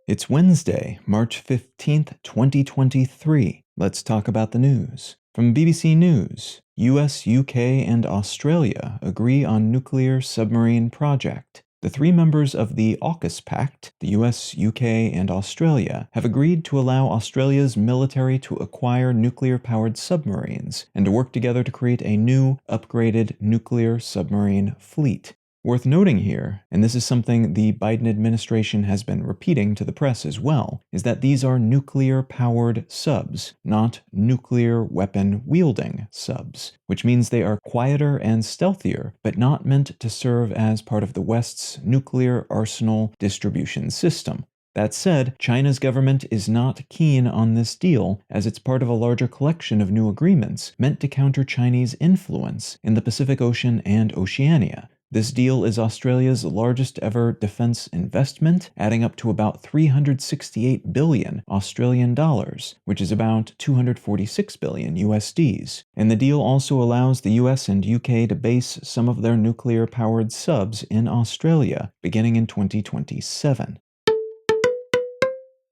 It's Wednesday, March 15th, 2023. Let's talk about the news. From BBC News, US, UK, and Australia agree on nuclear submarine project. The three members of the AUKUS Pact, the US, UK, and Australia, have agreed to allow Australia's military to acquire nuclear-powered submarines and to work together to create a new, upgraded nuclear submarine fleet. Worth noting here, and this is something the Biden administration has been repeating to the press as well, is that these are nuclear-powered subs, not nuclear weapon-wielding subs, which means they are quieter and stealthier, but not meant to serve as part of the West's nuclear arsenal distribution system. That said, China's government is not keen on this deal, as it's part of a larger collection of new agreements meant to counter Chinese influence in the Pacific Ocean and Oceania. This deal is Australia's largest ever defense investment, adding up to about 368 billion Australian dollars, which is about 246 billion USDs. And the deal also allows the US and UK to base some of their nuclear-powered subs in Australia, beginning in 2027.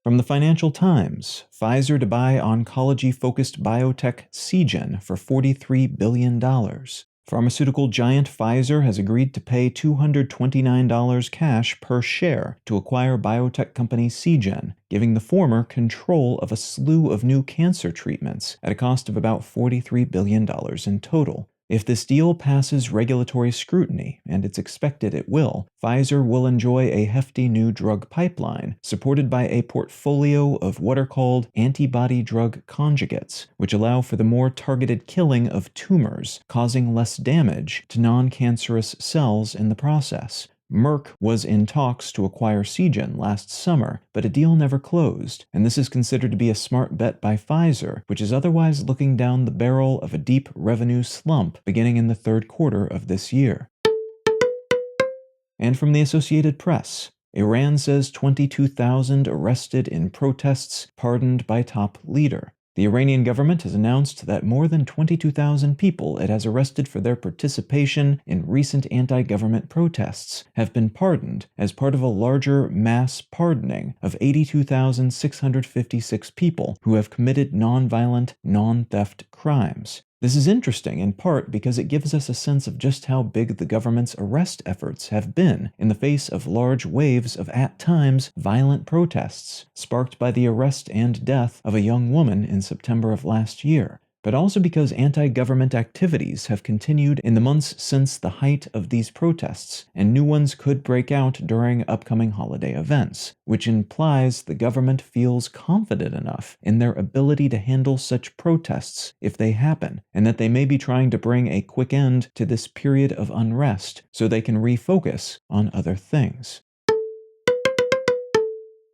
From the Financial Times, Pfizer to buy oncology-focused biotech Seagen for $43 billion. Pharmaceutical giant Pfizer has agreed to pay $229 cash per share to acquire biotech company Seagen, giving the former control of a slew of new cancer treatments at a cost of about $43 billion in total. If this deal passes regulatory scrutiny, and it's expected it will, Pfizer will enjoy a hefty new drug pipeline, supported by a portfolio of what are called antibody-drug conjugates, which allow for the more targeted killing of tumors, causing less damage to non-cancerous cells in the process. Merck was in talks to acquire Seagen last summer, but a deal never closed, and this is considered to be a smart bet by Pfizer, which is otherwise looking down the barrel of a deep revenue slump beginning in the third quarter of this year. And from the Associated Press, Iran says 22,000 arrested in protests pardoned by top leader. The Iranian government has announced that more than 22,000 people it has arrested for their participation in recent anti-government protests have been pardoned as part of a larger mass pardoning of 82,656 people who have committed non-violent, non-theft crimes. This is interesting in part because it gives us a sense of just how big the government's arrest efforts have been in the face of large waves of, at times, violent protests, sparked by the arrest and death of a young woman in September of last year, but also because anti-government activities have continued in the months since the height of these protests, and new ones could break out during upcoming holiday events, which implies the government feels confident enough in their ability to handle such protests if they happen, and that they may be trying to bring a quick end to this period of unrest so they can refocus on other things.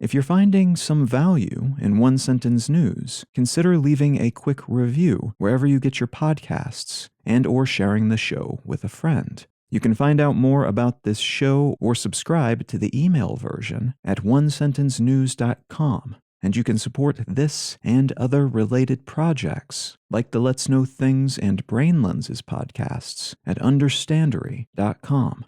If you're finding some value in One Sentence News, consider leaving a quick review wherever you get your podcasts and/or sharing the show with a friend. You can find out more about this show or subscribe to the email version at onesentencenews.com. And you can support this and other related projects, like the Let's Know Things and Brain Lenses podcasts, at understandery.com.